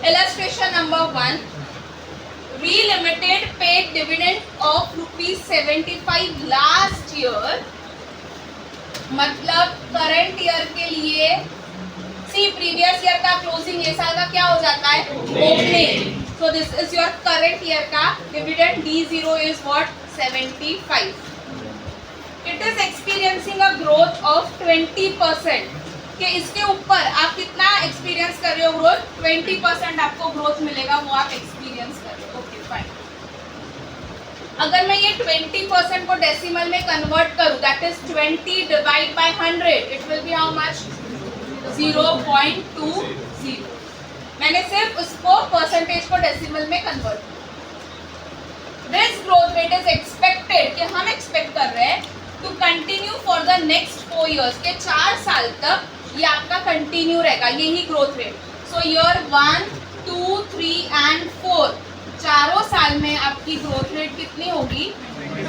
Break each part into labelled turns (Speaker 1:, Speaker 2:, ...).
Speaker 1: Illustration number 1. We Limited paid dividend of ₹75 last year. मतलब current year के लिए see previous year का closing ये साल का क्या हो जाता है opening. So this is your current year का dividend. D0 is what 75. It is experiencing a growth of 20%. कि इसके ऊपर आप कितना एक्सपीरियंस कर रहे हो ग्रोथ 20% आपको ग्रोथ मिलेगा, वो आप एक्सपीरियंस कर रहे हो. Okay fine. अगर मैं ये 20% को डेसिमल में कन्वर्ट करूं, that is 20 divide by 100, it will B how much 0.20. मैंने सिर्फ उसको परसेंटेज को डेसिमल में कन्वर्ट किया. This growth rate is expected कि हम एक्सपेक्ट कर रहे हैं to continue for the next 4 years के 4 साल तक ये आपका कंटिन्यू रहेगा यही growth rate. So year 1, 2, 3 and 4 चारों साल में आपकी ग्रोथ रेट कितनी होगी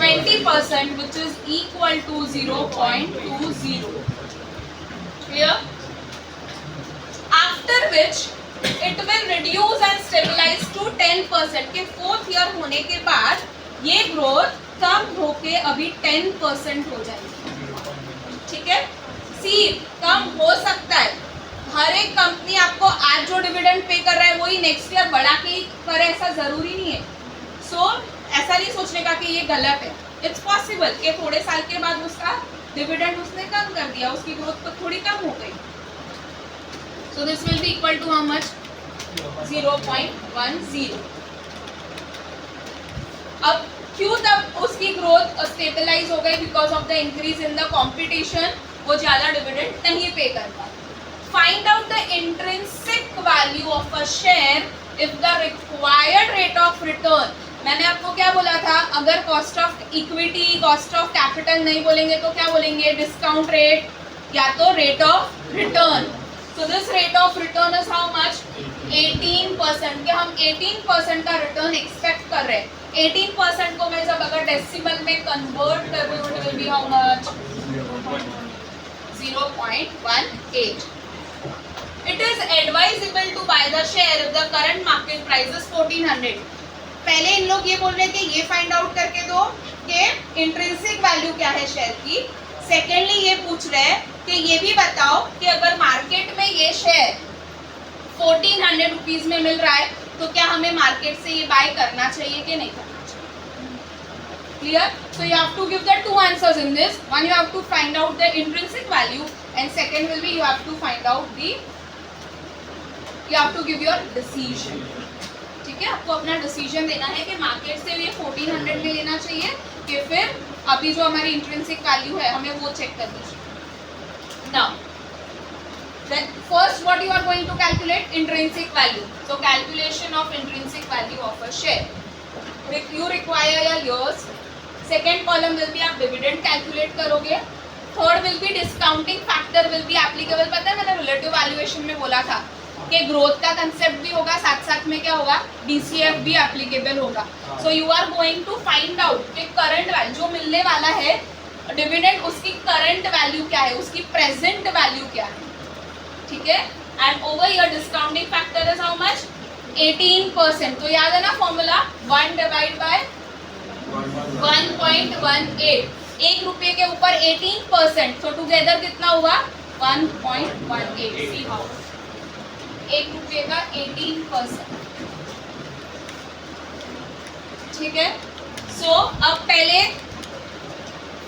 Speaker 1: 20%, which is equal to 0.20. Clear? After which it will reduce and stabilise to 10% के 4th ईयर होने के बाद ये ग्रोथ कम होके अभी 10% हो जाएगी. ठीक है. सी कम हो सकता है. हर एक कंपनी आपको आज जो डिविडेंड पे कर रहा है वही नेक्स्ट ईयर बढ़ा के करे, ऐसा जरूरी नहीं है. सो ऐसा नहीं सोचने का कि ये गलत है. इट्स पॉसिबल कि थोड़े साल के बाद उसका डिविडेंड उसने कम कर दिया, उसकी ग्रोथ तो थोड़ी कम हो गई. So this will be equal to how much 0.10. अब क्यों तब उसकी ग्रोथ स्टेबलाइज हो गई? Because of the increase in the competition वो ज्यादा डिविडेंड नहीं पे कर पाता. Find out the intrinsic value of a share if the required rate of return. मैंने आपको क्या बोला था? अगर cost of equity, cost of capital नहीं बोलेंगे तो क्या बोलेंगे? डिस्काउंट रेट या तो rate of return. So this rate of return is how much 18%. कि हम 18% का रिटर्न एक्सपेक्ट कर रहे हैं. 18% को मैं जब अगर डेसिमल में कन्वर्ट कर रही हूँ, it will B how much 0.18. It is advisable to buy the share if the current market price is 1400. पहले इन लोग ये बोल रहे हैं कि ये फाइंड आउट करके दो कि इंट्रिंसिक वैल्यू क्या है शेयर की. सेकेंडली ये पूछ रहे हैं कि ये भी बताओ कि अगर मार्केट में ये शेयर 1400 रुपीज में मिल रहा है तो क्या हमें मार्केट से ये बाय करना चाहिए कि नहीं करना चाहिए. Clear? So you have to give the 2 answers in this. One you have to find out the intrinsic value and second will be you have to find out the you have to give your decision. ठीक है. आपको अपना decision देना है कि market से ये 1400 में लेना चाहिए कि फिर अभी जो हमारी इंट्रिंसिक वैल्यू है हमें वो चेक करनी चाहिए. Now then first what you are going to calculate intrinsic value. So calculation of intrinsic value of a share. You require your years. Second column will be आप dividend calculate करोगे. Third will be discounting factor will be applicable. पता है मैंने relative valuation में बोला था कि growth का concept भी होगा, साथ साथ में क्या होगा DCF भी applicable होगा. So you are going to find out कि current value जो मिलने वाला है dividend उसकी current value क्या है, उसकी present value क्या है. ठीक है. And over your discounting factor is how much 18%. तो याद है ना फॉर्मूला 1 डिवाइड बाय 1.18. 1 रुपये के ऊपर 18%. सो टुगेदर कितना हुआ 1.18. सी हाउ 1 रुपये का 18%. ठीक है. सो अब पहले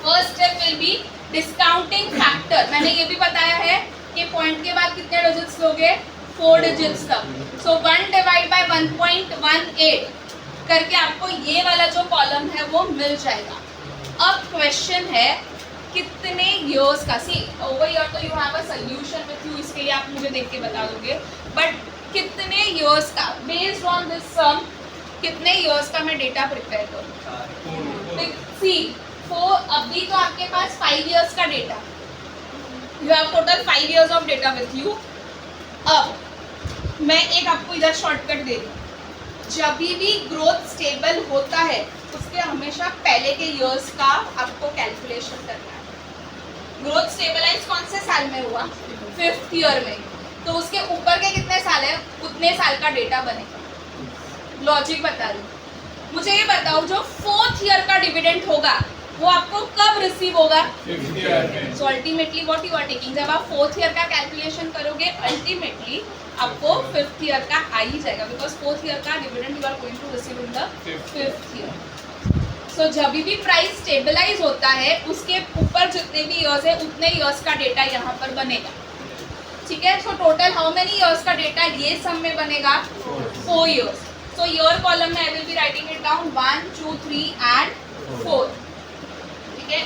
Speaker 1: first step will be discounting factor. मैंने ये भी बताया है कि पॉइंट के बाद कितने डिजिट्स लोगे 4 डिजिट्स तक. सो 1 डिवाइड बाय 1.18 करके आपको ये वाला जो कॉलम है वो मिल जाएगा. अब क्वेश्चन है कितने इयर्स का. सी ओवर ईयर तो you have a solution with you, इसके लिए आप मुझे देख के बता दोगे. बट कितने इयर्स का बेस्ड ऑन दिस सम कितने इयर्स का मैं डेटा प्रिपेयर करूँ. सी अभी तो आपके पास 5 इयर्स का data. You have total 5 years of data with you. अब मैं एक आपको इधर शॉर्टकट दे दूँ. जब भी ग्रोथ स्टेबल होता है उसके हमेशा पहले के इयर्स का आपको कैलकुलेशन करना है. ग्रोथ स्टेबलाइज कौन से साल में हुआ 5th ईयर में. तो उसके ऊपर के कितने साल है उतने साल का डेटा बनेगा। लॉजिक बता रही हूँ। मुझे ये बताओ जो 4th ईयर का डिविडेंड होगा वो आपको कब रिसीव होगा? So ultimately what you are taking, जब आप 4th ईयर का कैलकुलेशन करोगे अल्टीमेटली आपको 5th ईयर का आ ही जाएगा, बिकॉज 4th ईयर का dividend you are going to receive in the 5th year. So जब भी प्राइस स्टेबलाइज होता है उसके ऊपर जितने भी ईयर्स है उतने ईयर्स का डेटा यहाँ पर बनेगा, ठीक है। So total how many years का डेटा ये सम में बनेगा? 4 ईयर्स। सो ईयर कॉलम में I will be writing it down 1 2 3 and 4, ठीक है।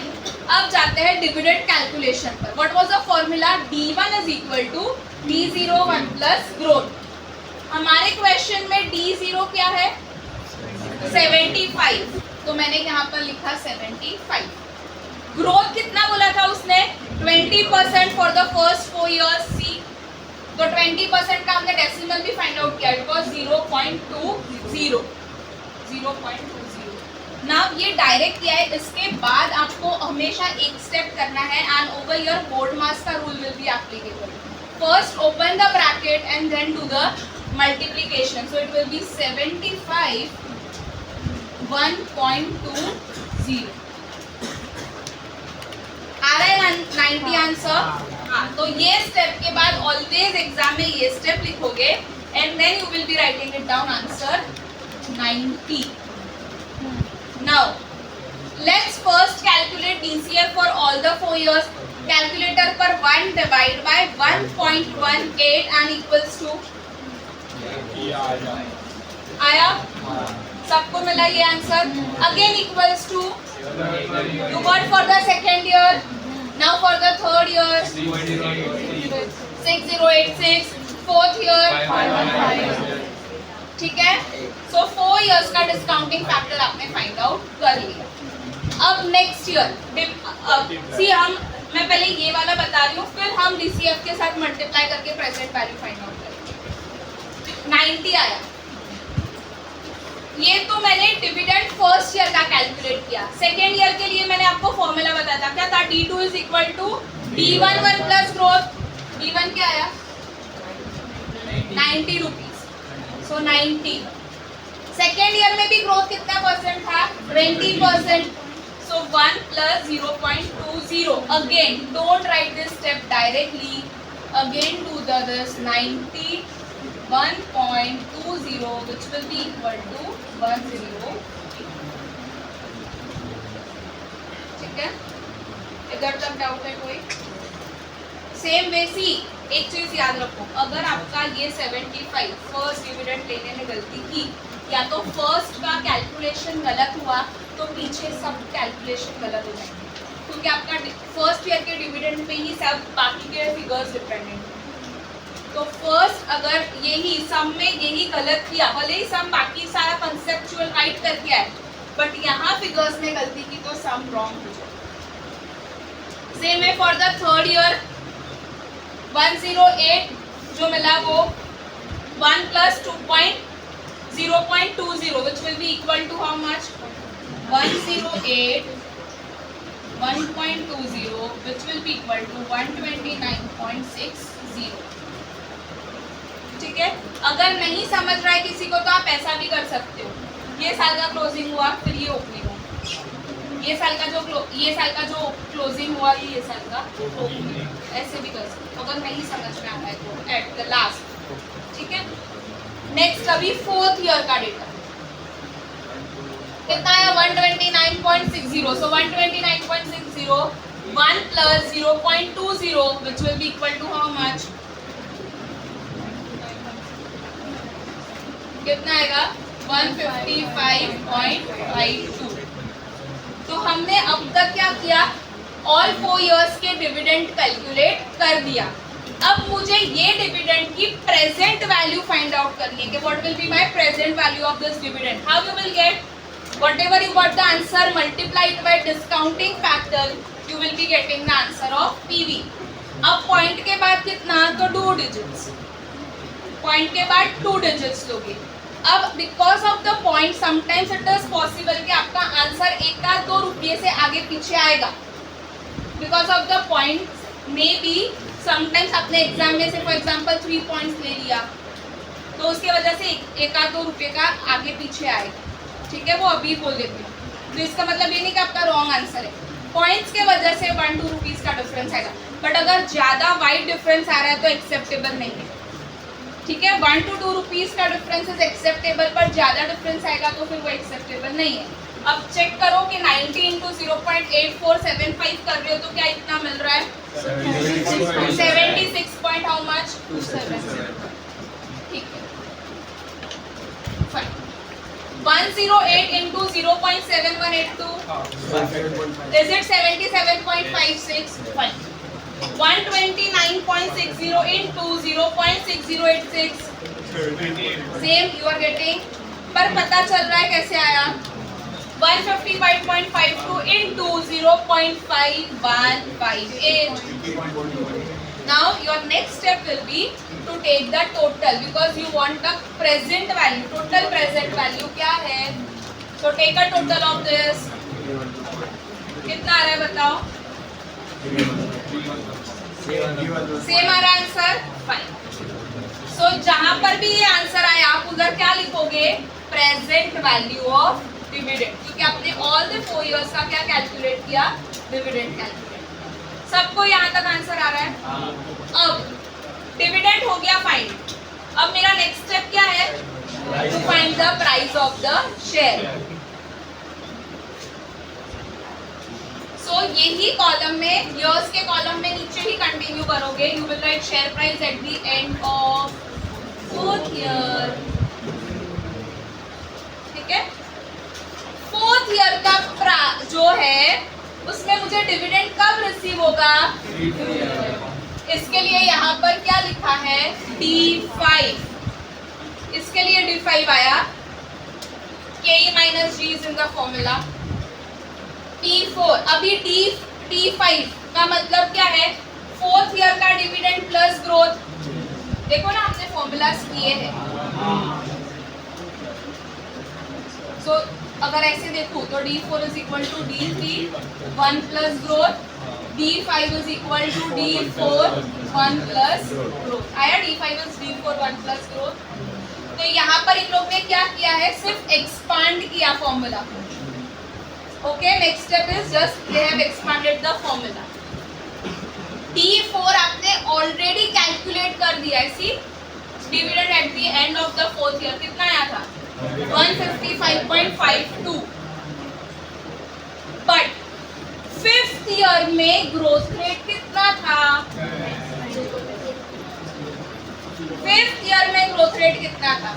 Speaker 1: अब जाते हैं डिविडेंड कैलकुलेशन पर। What was the formula? D1 is equal to D01 plus growth. हमारे क्वेश्चन में D0 क्या है? 75, तो मैंने यहाँ पर लिखा 75। ग्रोथ कितना बोला था उसने? 20% फॉर द फर्स्ट 4 इयर्स। सी तो 20% का हमने डेसिमल भी फाइंड आउट किया, इट वाज 0.20। नाउ ये डायरेक्ट किया है, इसके बाद आपको हमेशा एक स्टेप करना है and over your BODMAS का rule will be applicable. First open the bracket and then do the multiplication, so it will be 75 1.20। आ रहा है 90 आंसर? हाँ, तो ये स्टेप के बाद ऑलवेज एग्जाम में ये स्टेप लिखोगे and then you will be writing it down answer 90। Now let's first calculate DCF for all the 4 years. Calculator पर 1 divide by 1.18 and equals to आया? सबको मिला ये answer? Again equals to do what for the second year, now for the third year 6086, fourth year 515, ठीक है। So 4 years का discounting factor आपने find out कर लिया। अब नेक्स्ट ईयर सी मैं पहले ये वाला बता रही हूँ, फिर हम DCF के साथ मल्टीप्लाई करके प्रेजेंट वैल्यू फाइंड आउट करेंगे। 90 आया, ये तो मैंने डिविडेंड फर्स्ट ईयर का कैलकुलेट किया। सेकेंड ईयर के लिए मैंने आपको फॉर्मूला बताया था, क्या था? D2 is equal to D11 plus growth. D1 क्या आया? 90 रुपीज, सो 90। सेकेंड ईयर में भी ग्रोथ कितना परसेंट था? 20%, सो 1 plus 0.20। Again don't write this step directly, again do this 90 1.20 which will be equal to 10। ठीक है, इधर तक डाउट है कोई? सेम वे सी एक चीज याद रखो, अगर आपका ये 75 फर्स्ट डिविडेंड लेने में गलती की, या तो फर्स्ट का कैलकुलेशन गलत हुआ तो पीछे सब कैलकुलेशन गलत हो जाएंगे, क्योंकि आपका फर्स्ट ईयर के डिविडेंड पे ही सब बाकी के फिगर्स डिपेंडेंट है। तो फर्स्ट अगर यही सम में यही गलत किया, भले ही सम बाकी सारा कंसेप्चुअल राइट करके आए, बट यहाँ फिगर्स में गलती की तो सम रॉन्ग हो जाए। सेम है फॉर द थर्ड ईयर 108 जो मिला वो 1 plus 0.20 which will be equal to how much? 108 1.20 which will be equal to 129.60। ठीक है, अगर नहीं समझ रहा है किसी को तो आप ऐसा भी कर सकते हो, ये साल का क्लोजिंग हुआ फिर ये ओपनिंग हुआ, ये साल का जो क्लोजिंग हुआ ये साल का ओपनिंग, ऐसे भी कर सकते हो अगर नहीं समझ में आता है तो एट द लास्ट। ठीक है, नेक्स्ट अभी फोर्थ ईयर का डेटा कितना है? 129.60, सो 129.60 1 plus 0.20 which will be equal to how much? कितना आएगा? 155.52। तो हमने अब तक क्या किया? ऑल 4 इयर्स के डिविडेंड कैलकुलेट कर दिया। अब मुझे ये डिविडेंड की प्रेजेंट वैल्यू फाइंड आउट करनी है कि what will be my present value of this dividend. How you will get? whatever you got the answer, multiply it by discounting factor, you will be getting the answer of PV। अब point के बाद कितना? तो 2 digits, point के बाद 2 digits लोगे। अब because of the point sometimes it is possible कि आपका आंसर 1-2 रुपये से आगे पीछे आएगा, because of the point may be sometimes आपने एग्जाम में से फॉर एग्जांपल 3 पॉइंट्स ले लिया तो उसके वजह से एक आध 2 रुपये का आगे पीछे आएगा, ठीक है, वो अभी बोल देते हैं। तो इसका मतलब ये नहीं कि आपका रॉन्ग आंसर है, पॉइंट्स के वजह से 1-2 रुपीज का डिफरेंस आएगा, बट अगर ज़्यादा वाइड डिफरेंस आ रहा है तो एक्सेप्टेबल नहीं है, ठीक है। 1 to 2 रुपीज का डिफरेंस इज एक्सेप्टेबल, पर ज़्यादा डिफरेंस आएगा तो फिर वो एक्सेप्टेबल नहीं है। अब चेक करो कि 90 इंटू 0.8475 कर रहे हो तो क्या इतना मिल रहा है 76 पॉइंट हाउ मच 27, ठीक है, fine. 108 into 0.7182 is it 77.56, fine. 129.60 into 0.6086 same you are getting, पर पता चल रहा है कैसे आया 155.52 into 0.5158. Now your next step will be to take the total because you want the present value. Total present value क्या है? So take a total of this. कितना आ रहा है बताओ? Same आ रहा आंसर? Fine. So जहाँ पर भी ये आंसर आए आप उधर क्या लिखोगे? Present value of डिविडेंड, क्योंकि आपने ऑल द 4 इयर्स का क्या कैलकुलेट किया, डिविडेंड कैलकुलेट। सबको यहाँ तक आंसर आ रहा है? अब डिविडेंड हो गया फाइंड, अब मेरा नेक्स्ट स्टेप क्या है, to find the price of the share. So यही कॉलम में, इयर्स के कॉलम में नीचे ही कंटिन्यू करोगे, you will write share price at the end of 4th year, ठीक है। 4th ईयर का जो है उसमें मुझे डिविडेंड कब रिसीव होगा, इसके लिए यहाँ पर क्या लिखा है D5, इसके लिए D5 आया, KE minus G is in the formula, T4, अभी T5 का मतलब क्या है 4th ईयर का डिविडेंड प्लस ग्रोथ, देखो ना आपने फॉर्मूलाज किए हैं। सो अगर ऐसे देखो तो D4 is equal to D3 1 plus growth, D5 is equal to D4 1 plus growth, आया D5 is D4 1 plus growth. तो यहाँ पर इन लोग ने क्या किया है, सिर्फ एक्सपांड किया फॉर्मूला को, okay. Next step is just they have expanded the formula. D4 आपने ऑलरेडी कैलकुलेट कर दिया है, see dividend at the end of the 4th year कितना आया था 155.52, बट 5th ईयर में ग्रोथ रेट कितना था, 5th ईयर में ग्रोथ रेट कितना था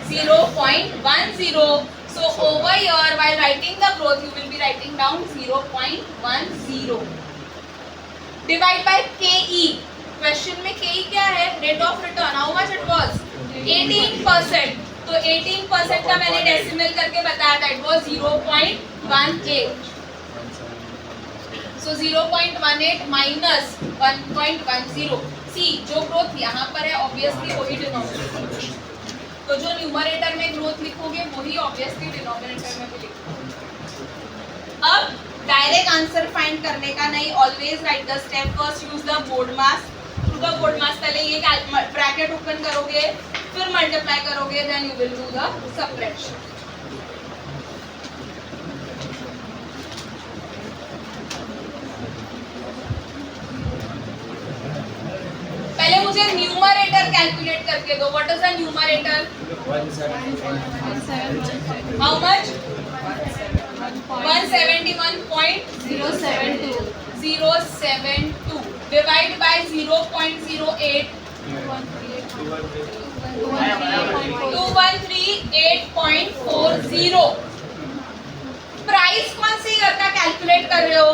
Speaker 1: 0.10। So over here while writing the growth you will be writing down 0.10 divide by KE। Question में KE क्या है, rate of return, how much it was 18%, तो 18% का मैंने डेसिमल करके बताया था, इट वाज 0.18, सो 0.18 माइनस 1.10, सी जो ग्रोथ यहाँ पर है ऑब्वियसली वही डिनोमिनेटर, तो जो न्यूमरेटर में ग्रोथ लिखोगे वही ऑब्वियसली डिनोमिनेटर में भी लिखोगे। अब डायरेक्ट आंसर फाइंड करने का नहीं, always write the step, first use the BODMAS, through the BODMAS पहले ये ब्रैकेट ओपन करोगे फिर मल्टीप्लाई करोगे, then you will do the subtraction. पहले मुझे न्यूमरेटर कैलकुलेट करके दो, what is the numerator, how much 171.072 divide by 0.08 213.840। Price कौन सी ईयर का कैलकुलेट कर रहे हो,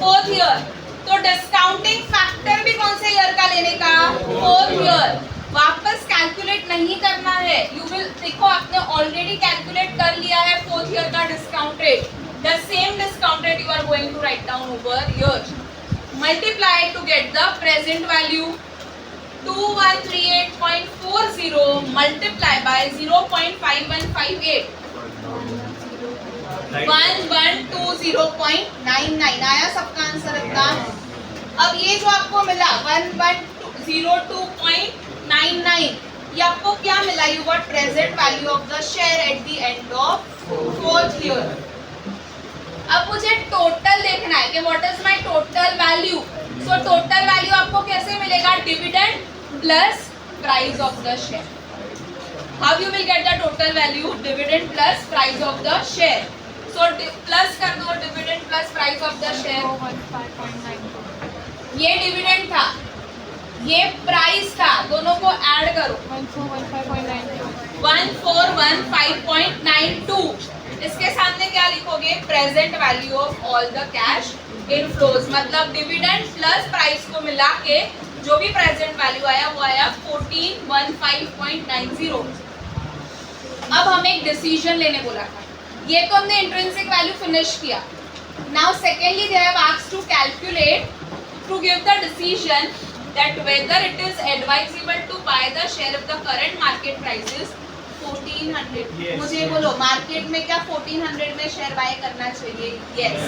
Speaker 1: 4th ईयर, तो डिस्काउंटिंग फैक्टर भी कौन से ईयर का लेने का, 4th ईयर। वापस कैलकुलेट नहीं करना है, यू विल देखो आपने ऑलरेडी कैलकुलेट कर लिया है 4th ईयर का discount rate, the same discount rate you are going to write down over year, multiply to get the present value 2138.40 multiply by 0.5158 1120.99 आया सबका आंसर इतना, अब ये जो आपको मिला 1102.99, ये आपको क्या मिला? You got present value of the share eight the end of fourth year. अब मुझे टोटल देखना है कि what is my total value. So total value आपको कैसे मिलेगा? Dividend plus price of the share. How you will get the total value? Dividend plus price of the share. So plus कर दो dividend plus price of the share. ये dividend था, ये price था, दोनों को ऐड करो 1415.92। इसके सामने क्या लिखोगे? Present value of all the cash inflows, मतलब डिविडेंड प्लस प्राइस को मिला के जो भी प्रेजेंट वैल्यू आया वो आया 1415.90। अब हमें एक डिसीजन लेने बोला था, ये तो हमने इंट्रिंसिक वैल्यू फिनिश किया। Now secondly they have asked to calculate to give the decision that whether it is advisable to buy the share if the current market price is 1400। yes, मुझे बोलो market में क्या 1400 में share bye करना चाहिए? Yes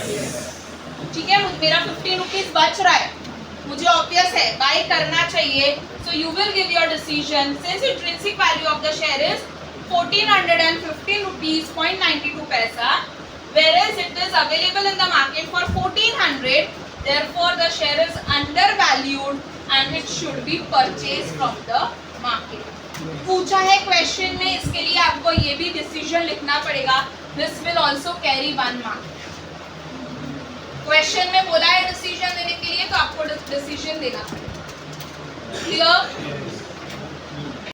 Speaker 1: ठीक है, मेरा 15 रुपीज बच रहा है, मुझे ऑब्वियस है बाय करना चाहिए। So you will give your decision since intrinsic value of the share is 1415 rupees 0.92 पैसा, whereas it is available in the market for 1400, therefore the share is undervalued and it should be purchased from the market। पूछा है question में, इसके लिए आपको ये भी decision लिखना पड़ेगा। This will also carry 1 mark। Question में बोला है डिसीजन देने के लिए, तो आपको डिसीजन देना पड़ेगा। क्लियर?